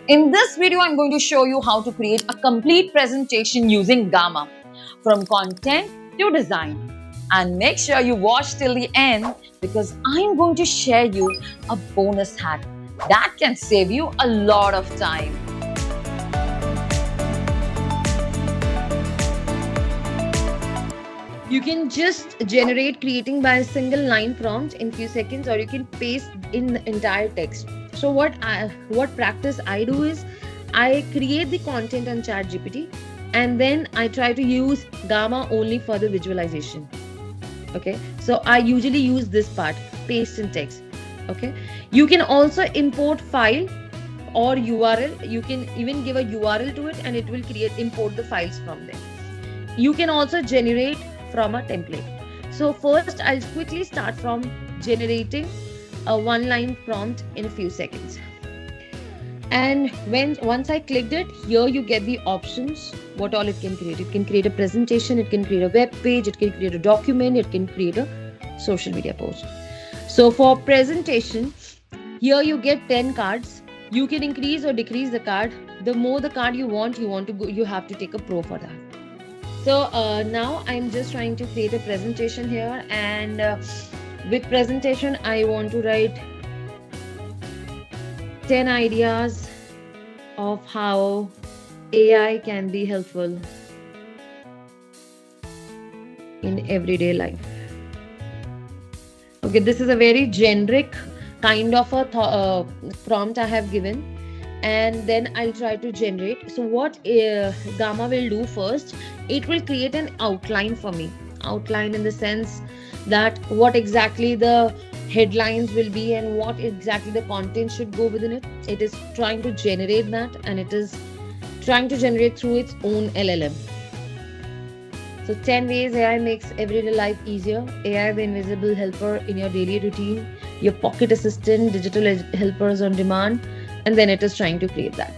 In this video, I'm going to show you how to create a complete presentation using Gamma, from content to design. And make sure you watch till the end because I'm going to share you a bonus hack that can save you a lot of time. You can just generate creating by a single line prompt in few seconds, or you can paste in the entire text. So what practice I do is I create the content on ChatGPT and then I try to use Gamma only for the visualization. Okay, so I usually use this part, paste in text. Okay, you can also import file or URL. You can even give a URL to it and it will import the files from there. You can also generate from a template. So first I'll quickly start from generating a one line prompt in a few seconds. And once I clicked it, here you get the options, what all it can create. It can create a presentation, it can create a web page, it can create a document, it can create a social media post. So for presentation, here you get 10 cards. You can increase or decrease the card. The more the card you have to take a pro for that. So now I'm just trying to create a presentation here, and with presentation I want to write 10 ideas of how AI can be helpful in everyday life. Okay, this is a very generic kind of a prompt I have given, and then I'll try to generate. So what Gamma will do first, it will create an outline for me. Outline in the sense that what exactly the headlines will be and what exactly the content should go within it. It is trying to generate that, and it is trying to generate through its own LLM. So 10 ways AI makes everyday life easier. AI, the invisible helper in your daily routine, your pocket assistant, digital helpers on demand, and then it is trying to create that.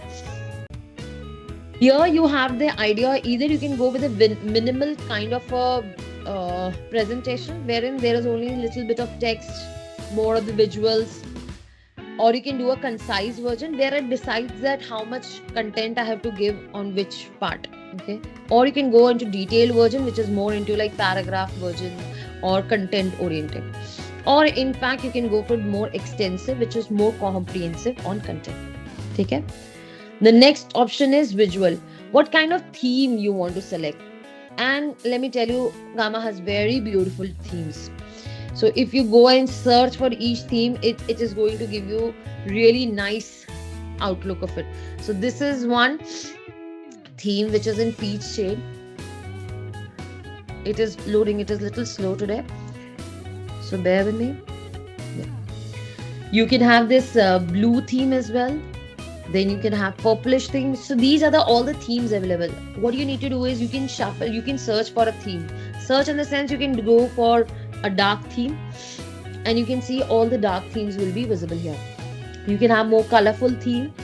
Here you have the idea, either you can go with a minimal kind of a presentation wherein there is only a little bit of text, more of the visuals, or you can do a concise version where it decides that how much content I have to give on which part. Okay, or you can go into detailed version, which is more into like paragraph version or content oriented, or in fact you can go for more extensive, which is more comprehensive on content. Okay, the next option is visual. What kind of theme you want to select? And let me tell you, Gamma has very beautiful themes. So if you go and search for each theme, it is going to give you really nice outlook of it. So this is one theme which is in peach shade. It is loading. It is a little slow today, so bear with me. Yeah. You can have this blue theme as well. Then you can have purplish themes. So these are all the themes available. What you need to do is you can shuffle. You can search for a theme. Search in the sense you can go for a dark theme, and you can see all the dark themes will be visible here. You can have more colorful theme.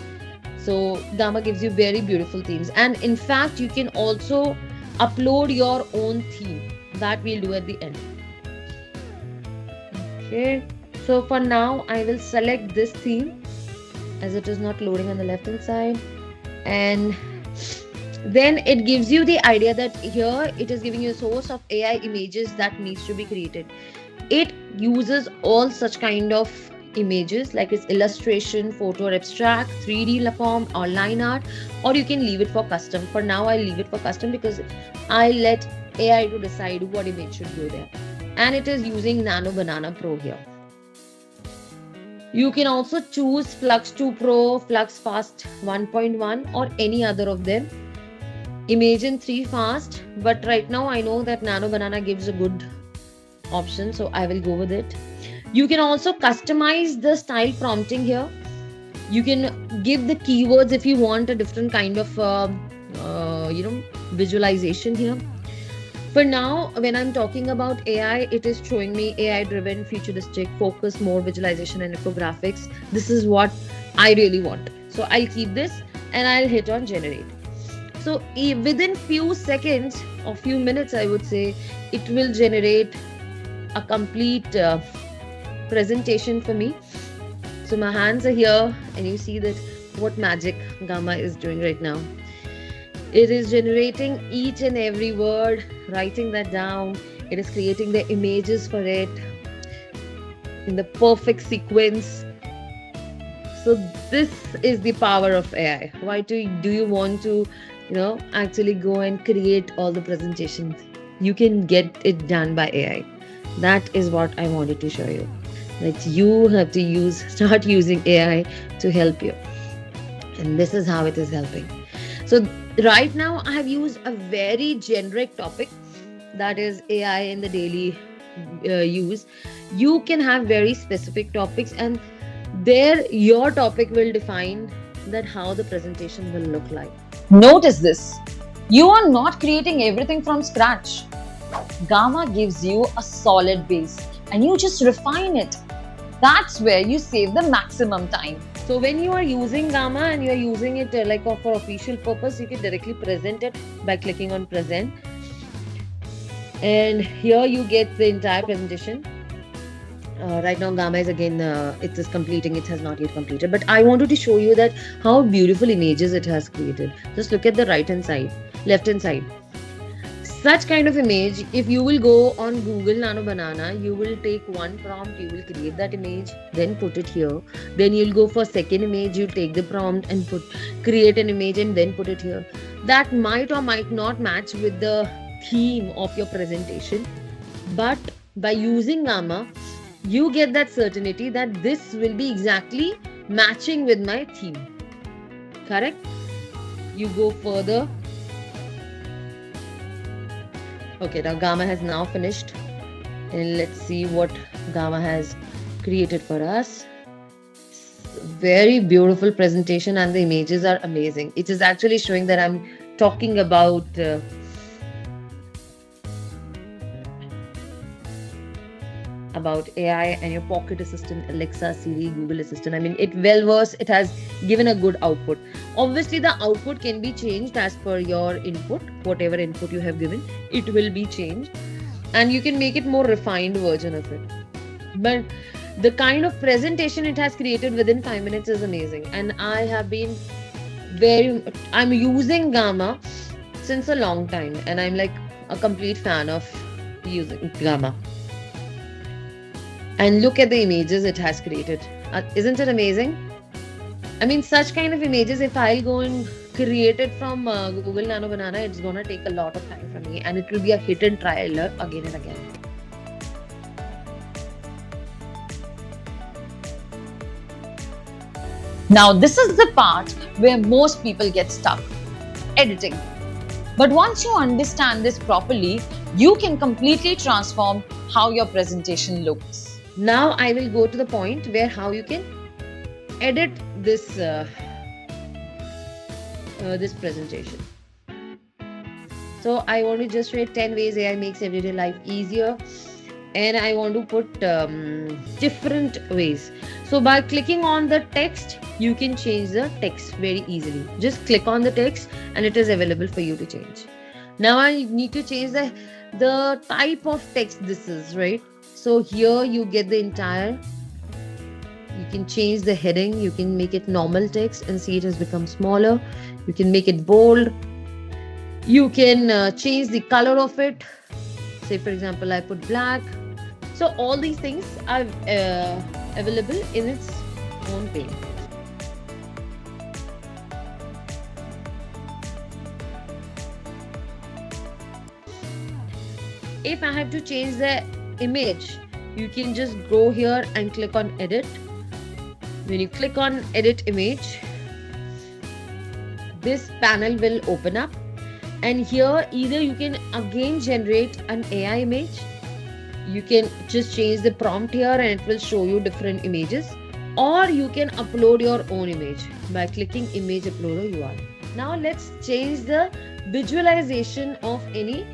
So Gamma gives you very beautiful themes, and in fact you can also upload your own theme. That we'll do at the end. Okay, so for now I will select this theme as it is not loading on the left hand side, and then it gives you the idea that here it is giving you a source of AI images that needs to be created. It uses all such kind of images like its illustration, photo or abstract, 3D form or line art, or you can leave it for custom. For now I'll leave it for custom because I let AI to decide what image should go there, and it is using Nano Banana Pro here. You can also choose Flux 2 Pro, Flux Fast 1.1 or any other of them. Imagen 3 Fast, but right now I know that Nano Banana gives a good option, so I will go with it. You can also customize the style prompting here. You can give the keywords if you want a different kind of visualization here. For now, when I'm talking about AI, it is showing me AI driven, futuristic, focus, more visualization and infographics. This is what I really want. So I'll keep this and I'll hit on generate. So within few seconds or few minutes, I would say, it will generate a complete presentation for me. So my hands are here and you see that what magic Gamma is doing right now. It is generating each and every word, writing that down. It is creating the images for it in the perfect sequence. So this is the power of AI. Why do you want to, actually go and create all the presentations? You can get it done by AI. That is what I wanted to show you. That you have to start using AI to help you. And this is how it is helping. So right now I have used a very generic topic, that is AI in the daily use. You can have very specific topics, and there your topic will define that how the presentation will look like. Notice this. You are not creating everything from scratch. Gamma gives you a solid base and you just refine it. That's where you save the maximum time. So when you are using Gamma and you are using it for official purpose, you can directly present it by clicking on present. And here you get the entire presentation. Right now Gamma is again, it is completing, it has not yet completed. But I wanted to show you that how beautiful images it has created. Just look at the left hand side. Such kind of image, if you will go on Google Nano Banana, you will take one prompt, you will create that image, then put it here. Then you'll go for second image, you take the prompt and create an image and then put it here. That might or might not match with the theme of your presentation. But by using Gamma, you get that certainty that this will be exactly matching with my theme. Correct? You go further. Okay, now Gamma has now finished. And let's see what Gamma has created for us. Very beautiful presentation, and the images are amazing. It is actually showing that I'm talking about AI and your pocket assistant, Alexa, Siri, Google Assistant. I mean, it has given a good output. Obviously, the output can be changed as per your input. Whatever input you have given, it will be changed. And you can make it more refined version of it. But the kind of presentation it has created within 5 minutes is amazing. And I have been I'm using Gamma since a long time. And I'm like a complete fan of using Gamma. And look at the images it has created. Isn't it amazing? I mean, such kind of images, if I'll go and create it from Google Nano Banana, it's going to take a lot of time from me. And it will be a hit and trial again and again. Now, this is the part where most people get stuck. Editing. But once you understand this properly, you can completely transform how your presentation looks. Now I will go to the point where how you can edit this this presentation. So I want to just rate 10 ways AI makes everyday life easier, and I want to put different ways. So by clicking on the text, you can change the text very easily. Just click on the text and it is available for you to change. Now I need to change the type of text this is, right? So here you get the entire, you can change the heading, you can make it normal text and see it has become smaller. You can make it bold. You can change the color of it. Say for example, I put black. So all these things are available in its own pane. If I have to change the image, you can just go here and click on edit. When you click on edit image, this panel will open up, and here either you can again generate an AI image, you can just change the prompt here and it will show you different images, or you can upload your own image by clicking image uploader URL. Now let's change the visualization of any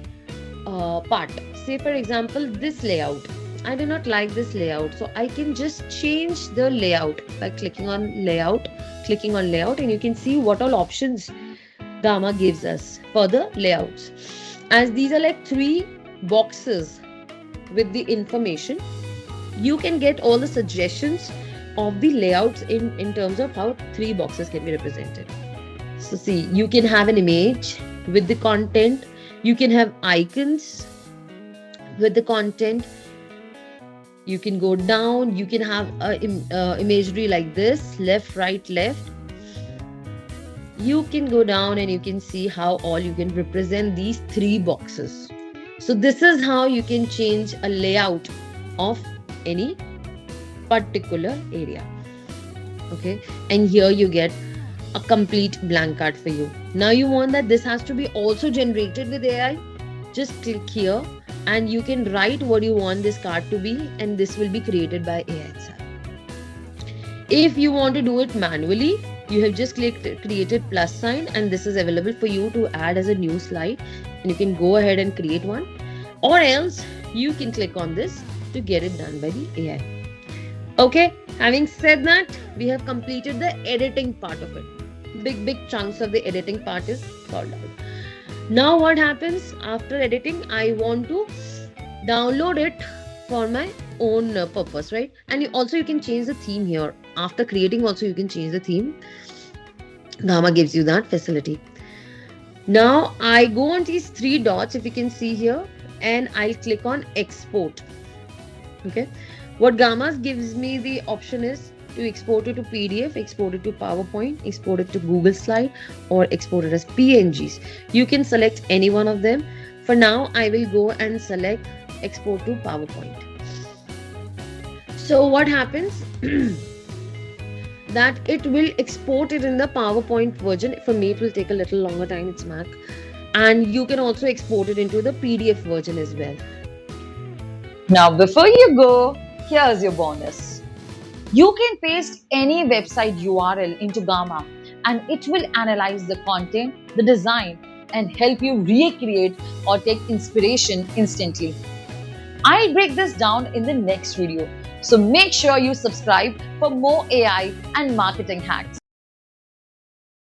part. Say for example, this layout, I do not like this layout, so I can just change the layout by clicking on layout, and you can see what all options Gamma gives us for the layouts. As these are like 3 boxes with the information, you can get all the suggestions of the layouts in terms of how three boxes can be represented. So see, you can have an image with the content, you can have icons with the content, you can go down, you can have imagery like this, left, right, left. You can go down and you can see how all you can represent these three boxes. So this is how you can change a layout of any particular area. Okay, and here you get a complete blank card for you. Now you want that this has to be also generated with AI, just click here and you can write what you want this card to be, and this will be created by AI itself. If you want to do it manually, you have just clicked created plus sign, and this is available for you to add as a new slide, and you can go ahead and create one, or else you can click on this to get it done by the AI. Okay, having said that, we have completed the editing part of it. Big chunks of the editing part is solved out. Now what happens after editing? I want to download it for my own purpose, right? And you can change the theme here. After creating also you can change the theme. Gamma gives you that facility. Now I go on these three dots, if you can see here, and I'll click on export. Okay, what Gamma gives me the option is to export it to PDF, export it to PowerPoint, export it to Google Slide, or export it as PNGs. You can select any one of them. For now, I will go and select export to PowerPoint. So what happens? That it will export it in the PowerPoint version. For me, it will take a little longer time. It's Mac. And you can also export it into the PDF version as well. Now, before you go, here's your bonus. You can paste any website URL into Gamma and it will analyze the content, the design, and help you recreate or take inspiration instantly. I'll break this down in the next video, so make sure you subscribe for more AI and marketing hacks.